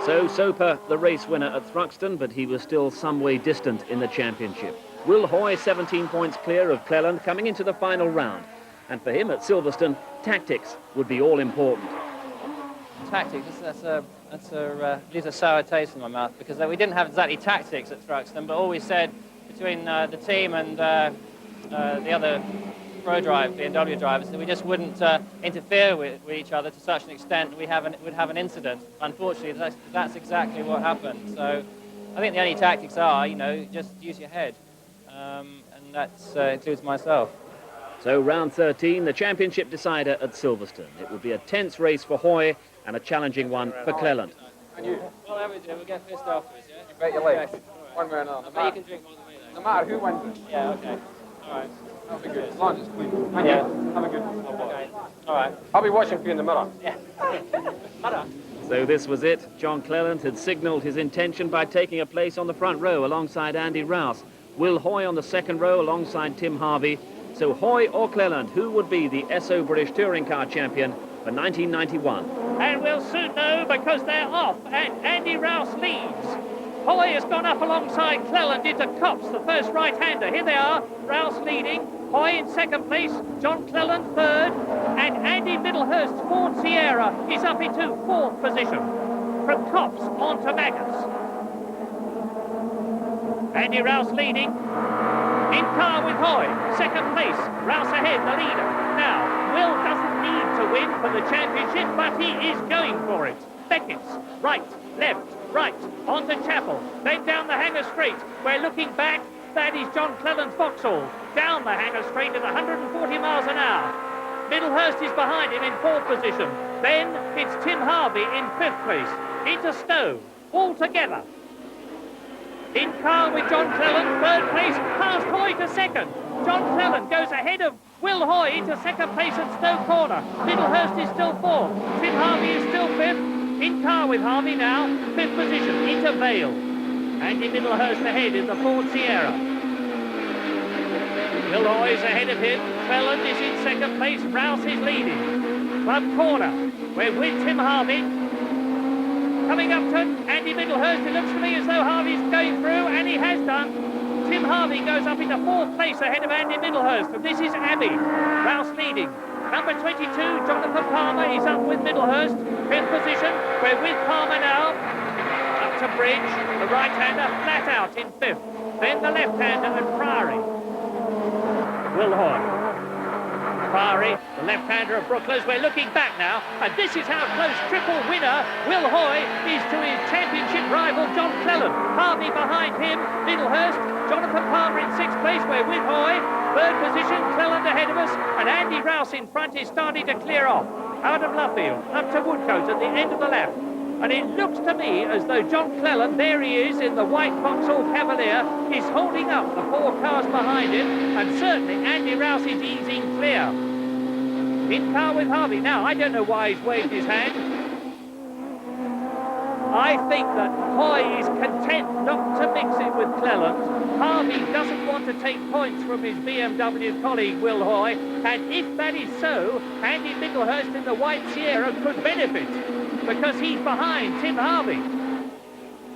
So Soper, the race winner at Thruxton, but he was still some way distant in the championship. Will Hoy, 17 points clear of Cleland, coming into the final round. And for him at Silverstone, tactics would be all important. Tactics, leaves a sour taste in my mouth, because we didn't have exactly tactics at Thruxton, but all we said between the team and the other Pro Drive, BMW drivers, that we just wouldn't interfere with each other to such an extent that we'd have an incident. Unfortunately, that's exactly what happened. So I think the only tactics are, just use your head, and that includes myself. So round 13, the championship decider at Silverstone. It will be a tense race for Hoy and a challenging one for Cleland. And you? Well, that we do. We'll get pissed afterwards, yeah? You bet your leg. One way or another. I bet you can drink more than me, though. No matter who wins it. Yeah, okay. All right. That'll be good. As long as it's clean. Thank Yeah. you. Have a good one. Okay. All right. I'll be watching for you in the mirror. Yeah. Mirror. So this was it. John Cleland had signalled his intention by taking a place on the front row alongside Andy Rouse. Will Hoy on the second row alongside Tim Harvey. So Hoy or Cleland, who would be the SO British Touring Car Champion for 1991? And we'll soon know, because they're off and Andy Rouse leads. Hoy has gone up alongside Cleland into Copse, the first right-hander. Here they are, Rouse leading, Hoy in second place, John Cleland third, and Andy Middlehurst's Ford Sierra is up into fourth position. From Copse on to Maggotts. Andy Rouse leading, in car with Hoy, second place, Rouse ahead, the leader. Now, Will doesn't need to win for the championship, but he is going for it. Beckett's right, left, right, on to Chapel, then down the Hanger Straight. We're looking back, that is John Cleland's Vauxhall, down the Hanger Straight at 140 miles an hour. Middlehurst is behind him in fourth position. Then it's Tim Harvey in fifth place, into Stowe, all together. In car with John Cleland, third place, past Hoy to second. John Cleland goes ahead of Will Hoy into second place at Stowe Corner. Middlehurst is still fourth. Tim Harvey is still fifth. In car with Harvey now, fifth position, into Vale. Andy Middlehurst ahead in the Ford Sierra. Will Hoy is ahead of him. Cleland is in second place. Rouse is leading. Club Corner, we're with Tim Harvey. Coming up to Andy Middlehurst, it looks to me as though Harvey's going through, and he has done. Tim Harvey goes up into fourth place ahead of Andy Middlehurst, and this is Abbey. Rouse leading. Number 22, Jonathan Palmer, is up with Middlehurst. Fifth position, we're with Palmer now. Up to Bridge, the right-hander flat out in fifth. Then the left-hander and Priory. Will Hoy. Priory, the left-hander of Brooklers. We're looking back now, and this is how close triple winner Will Hoy is to his championship rival John Cleland. Harvey behind him, Middlehurst, Jonathan Palmer in sixth place. We're with Hoy. Third position, Cleland ahead of us, and Andy Rouse in front is starting to clear off. Out of Luffield, up to Woodcote at the end of the lap. And it looks to me as though John Cleland, there he is in the white Vauxhall Cavalier, is holding up the four cars behind him, and certainly Andy Rouse is easing clear. In car with Harvey. Now, I don't know why he's waved his hand. I think that Hoy is content not to mix it with Cleland. Harvey doesn't want to take points from his BMW colleague, Will Hoy, and if that is so, Andy Middlehurst in the white Sierra could benefit, because he's behind Tim Harvey.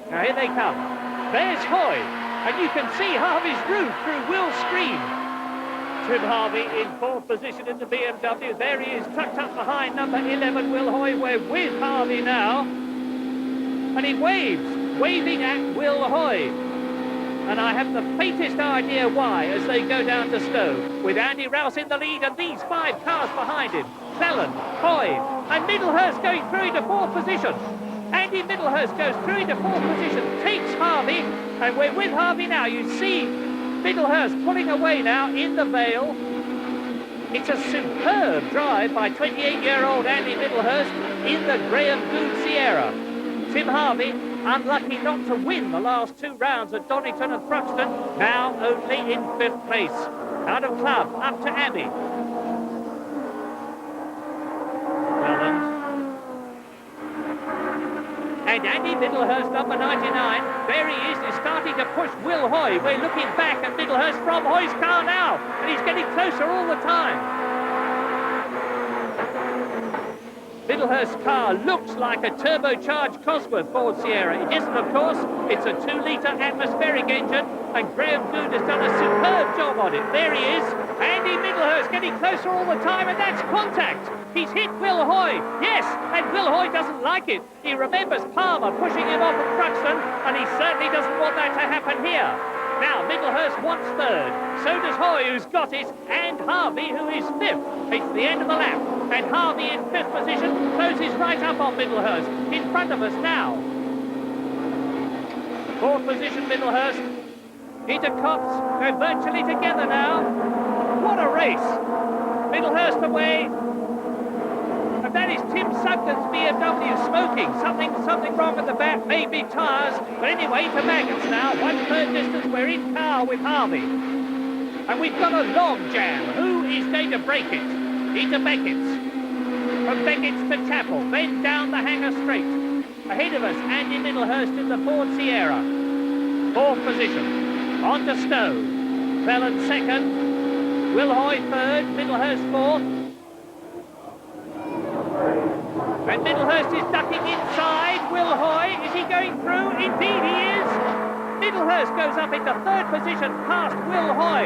Now here they come. There's Hoy, and you can see Harvey's roof through Will's screen. Tim Harvey in fourth position in the BMW. There he is, tucked up behind number 11, Will Hoy. We're with Harvey now. And he waves, waving at Will Hoy. And I have the faintest idea why as they go down to Stowe, with Andy Rouse in the lead and these five cars behind him. Cleland, Hoy, and Middlehurst going through into fourth position. Andy Middlehurst goes through into fourth position, takes Harvey, and we're with Harvey now. You see Middlehurst pulling away now in the Vale. It's a superb drive by 28-year-old Andy Middlehurst in the Graham Goode Sierra. Tim Harvey, unlucky not to win the last two rounds at Donington and Thruxton, now only in fifth place. Out of club, up to Abbey. And Andy Middlehurst, number 99, there he is starting to push Will Hoy. We're looking back at Middlehurst from Hoy's car now, and he's getting closer all the time. Middlehurst's car looks like a turbocharged Cosworth Ford Sierra. It isn't, of course. It's a 2-litre atmospheric engine, and Graham Good has done a superb job on it. There he is. Andy Middlehurst getting closer all the time, and that's contact. He's hit Will Hoy. Yes, and Will Hoy doesn't like it. He remembers Palmer pushing him off at Thruxton, and he certainly doesn't want that to happen here. Now, Middlehurst wants third. So does Hoy, who's got it, and Harvey, who is fifth. It's the end of the lap, and Harvey in fifth position closes right up on Middlehurst. In front of us now. Fourth position, Middlehurst. Peter Cox, they're virtually together now. What a race. Middlehurst away. And that is Tim Sugden's BMW smoking. Something wrong at the back, maybe tyres. But anyway, to Maggotts now. 1/3 distance, we're in car with Harvey. And we've got a long jam. Who is going to break it? Peter Beckett's. From Beckett's to Chapel, then down the hanger straight. Ahead of us, Andy Middlehurst in the Ford Sierra. Fourth position. On to Stowe. Cleland second. Will Hoy third. Middlehurst fourth. And Middlehurst is ducking inside. Will Hoy, is he going through? Indeed he is. Middlehurst goes up into third position past Will Hoy.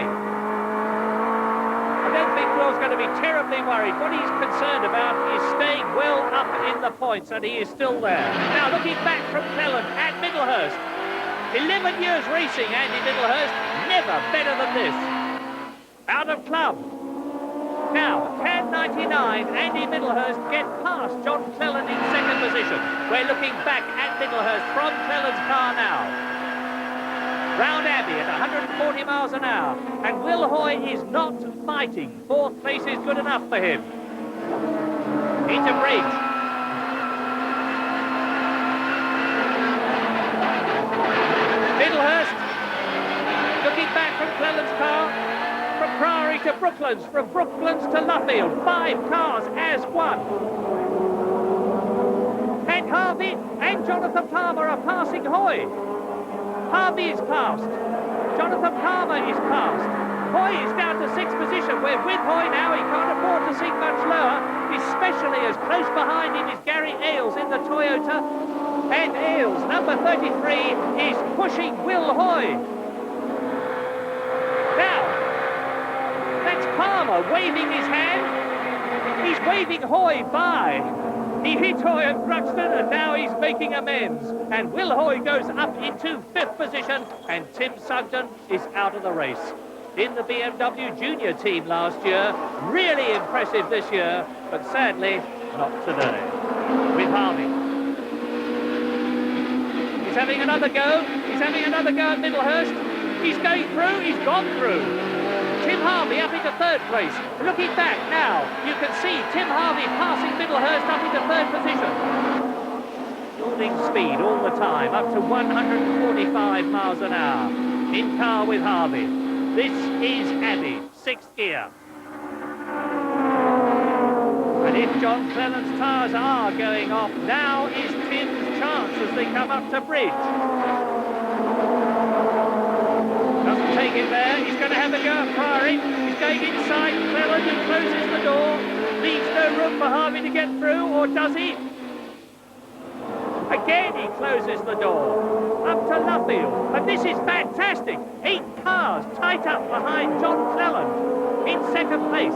I don't think Will's going to be terribly worried. What he's concerned about is staying well up in the points, and he is still there. Now looking back from Cleland at Middlehurst. 11 years racing, Andy Middlehurst, never better than this. Out of club. Now, can 99 Andy Middlehurst get past John Cleland in second position? We're looking back at Middlehurst from Cleland's car now. Round Abbey at 140 miles an hour. And Will Hoy is not fighting. Fourth place is good enough for him. Into Bridge. Middlehurst looking back from Cleland's car. From Priory to Brooklands, from Brooklands to Luffield, 5 cars as one. And Harvey and Jonathan Palmer are passing Hoy. Harvey is passed. Jonathan Palmer is passed. Hoy is down to 6th position. We're with Hoy now. He can't afford to sink much lower, especially as close behind him is Gary Ailes in the Toyota. And Ailes, number 33, is pushing Will Hoy. Now, that's Palmer waving his hand. He's waving Hoy by. He hit Hoy at Thruxton, and now he's making amends. And Will Hoy goes up into 5th position, and Tim Sugden is out of the race. In the BMW Junior team last year, really impressive this year, but sadly, not today. With Harvey. He's having another go. He's having another go at Middlehurst. He's going through. He's gone through. Tim Harvey up into 3rd place. Looking back now, you can see Tim Harvey passing Middlehurst up into 3rd position. Building speed all the time, up to 145 miles an hour. In car with Harvey. This is Abbey, 6th gear. And if John Cleland's tyres are going off, now is Tim's chance as they come up to Bridge. Doesn't take it there. He's going to have a go at Priory. He's going inside Cleland, who closes the door. Leaves no room for Harvey to get through, or does he? Again, he closes the door. Up to Luffield. And this is fantastic. 8 cars tight up behind John Cleland in 2nd place.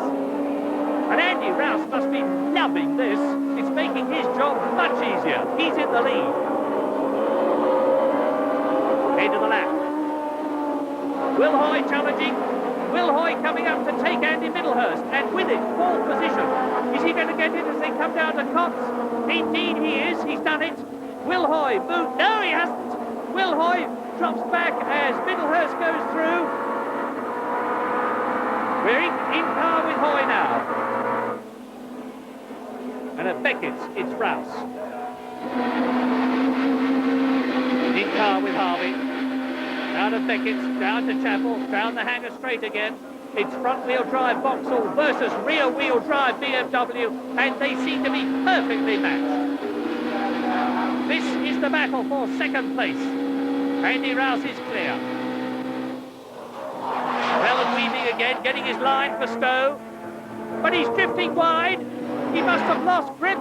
And Andy Rouse must be loving this. It's making his job much easier. He's in the lead. End of the lap. Will Hoy challenging. Will Hoy coming up to take Andy Middlehurst, and with it, 4th position. Is he going to get it as they come down to Cox? Indeed he is. He's done it. Will Hoy moved. No, he hasn't. Will Hoy drops back as Middlehurst goes through. We're in car with Hoy now. And at Beckett's, it's Rouse. In car with Harvey. Out of Beckett's, down to Chapel, down the hanger straight again. It's front-wheel drive Vauxhall versus rear-wheel drive BMW, and they seem to be perfectly matched. This is the battle for 2nd place. Andy Rouse is clear. Cleland weaving again, getting his line for Stowe. But he's drifting wide. He must have lost grip.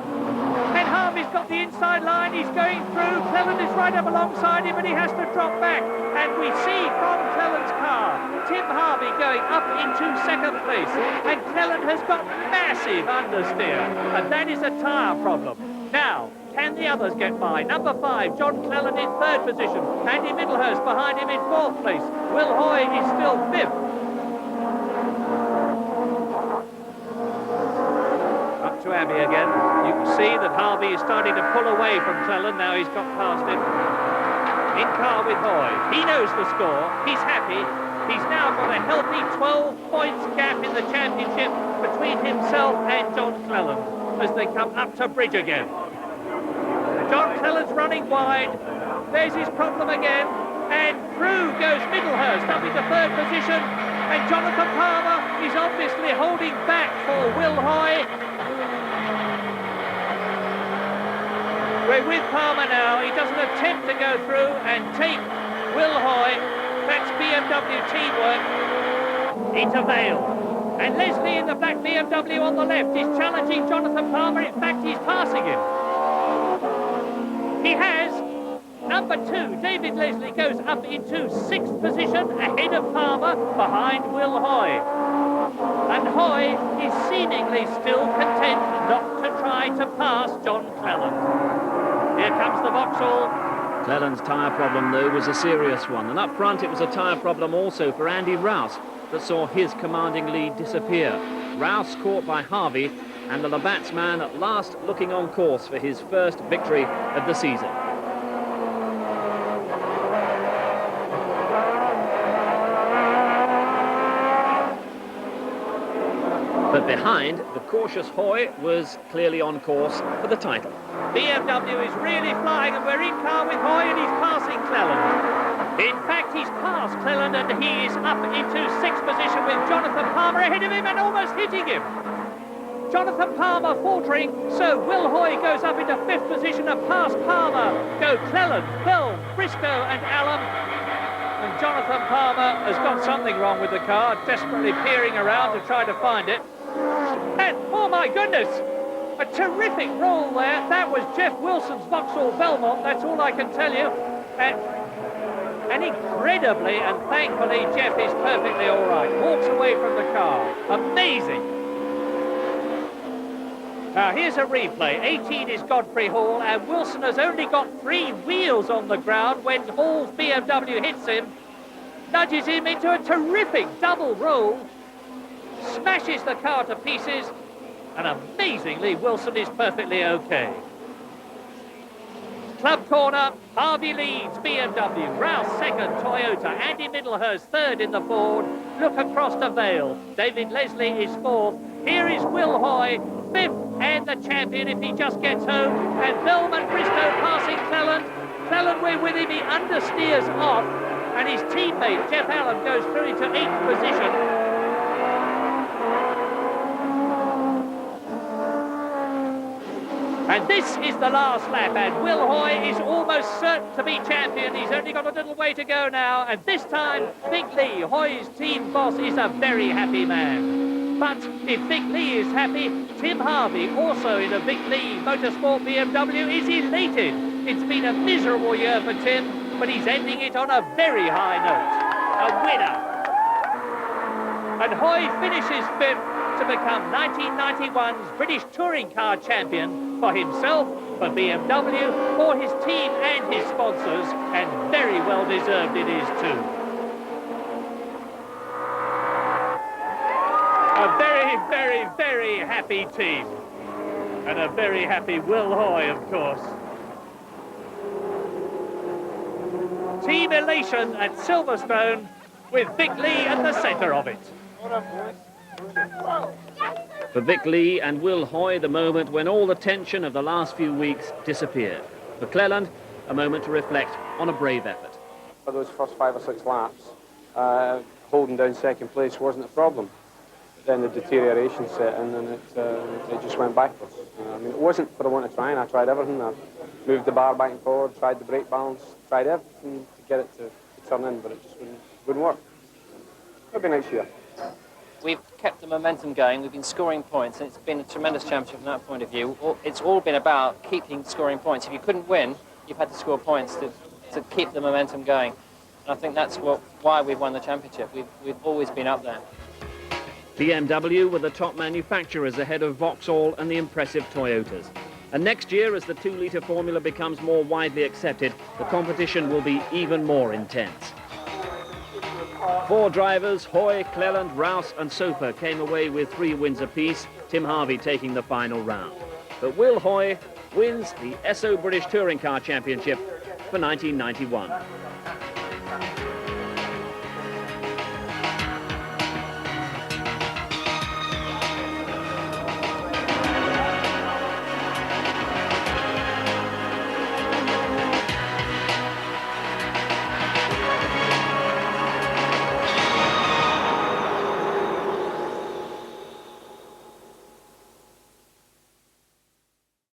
Harvey's got the inside line. He's going through. Cleland is right up alongside him, and he has to drop back. And we see from Cleland's car, Tim Harvey going up into second place. And Cleland has got massive understeer. And that is a tyre problem. Now, can the others get by? Number 5, John Cleland in 3rd position. Andy Middlehurst behind him in 4th place. Will Hoy is still 5th. Up to Abbey again. You can see that Harvey is starting to pull away from Cleland. Now he's got past him. In car with Hoy. He knows the score. He's happy. He's now got a healthy 12 points gap in the championship between himself and John Cleland as they come up to bridge again. John Cleland's running wide. There's his problem again. And through goes Middlehurst up into 3rd position. And Jonathan Palmer is obviously holding back for Will Hoy. We're with Palmer now. He doesn't attempt to go through and take Will Hoy. That's BMW teamwork into Vale. And Leslie in the black BMW on the left is challenging Jonathan Palmer. In fact, he's passing him. He has. Number 2, David Leslie, goes up into 6th position, ahead of Palmer, behind Will Hoy. And Hoy is seemingly still content not to try to pass John Cleland. Here comes the Vauxhall. Cleland's tyre problem, though, was a serious one. And up front, it was a tyre problem also for Andy Rouse that saw his commanding lead disappear. Rouse caught by Harvey, and the Labatt's man at last looking on course for his first victory of the season. But behind, the cautious Hoy was clearly on course for the title. BMW is really flying, and we're in car with Hoy, and he's passing Cleland. In fact, he's passed Cleland, and he is up into 6th position with Jonathan Palmer ahead of him and almost hitting him. Jonathan Palmer faltering, so Will Hoy goes up into 5th position, and past Palmer go Cleland, Bell, Briscoe and Allen. And Jonathan Palmer has got something wrong with the car, desperately peering around to try to find it. And, oh my goodness, a terrific roll there. That was Jeff Wilson's Vauxhall Belmont, that's all I can tell you. And incredibly and thankfully, Jeff is perfectly all right. Walks away from the car. Amazing. Now, here's a replay. 18 is Godfrey Hall, and Wilson has only got 3 wheels on the ground when Hall's BMW hits him, nudges him into a terrific double roll, smashes the car to pieces, and amazingly, Wilson is perfectly okay. Club corner, Harvey leads BMW, Rouse 2nd, Toyota, Andy Middlehurst 3rd in the Ford. Look across the Vale, David Leslie is 4th. Here is Will Hoy, 5th, and the champion if he just gets home. And Bellman Briscoe passing Cleland. Cleland, we're with him, he understeers off, and his teammate Jeff Allen goes through into 8th position. And this is the last lap, and Will Hoy is almost certain to be champion. He's only got a little way to go now, and this time, Vic Lee, Hoy's team boss, is a very happy man. But if Vic Lee is happy, Tim Harvey, also in a Vic Lee Motorsport BMW, is elated. It's been a miserable year for Tim, but he's ending it on a very high note. A winner. And Hoy finishes 5th to become 1991's British Touring Car Champion for himself, for BMW, for his team and his sponsors, and very well deserved it is too. A very, very, very happy team. And a very happy Will Hoy, of course. Team elation at Silverstone with Vic Lee at the centre of it. For Vic Lee and Will Hoy, the moment when all the tension of the last few weeks disappeared. For Cleland, a moment to reflect on a brave effort. For those first 5 or 6 laps, holding down second place wasn't a problem. Then the deterioration set in, and it just went backwards. I mean, it wasn't for the want of trying. I tried everything. I moved the bar back and forward, tried the brake balance, tried everything to get it to turn in, but it just wouldn't work. Maybe next year. we've kept the momentum going. We've been scoring points, and it's been a tremendous championship from that point of view. It's all been about keeping scoring points. If you couldn't win, you've had to score points to keep the momentum going. And I think that's why we've won the championship. We've always been up there. BMW were the top manufacturers ahead of Vauxhall and the impressive Toyotas. And next year, as the 2-litre formula becomes more widely accepted, the competition will be even more intense. 4 drivers, Hoy, Cleland, Rouse and Soper, came away with 3 wins apiece, Tim Harvey taking the final round. But Will Hoy wins the Esso British Touring Car Championship for 1991.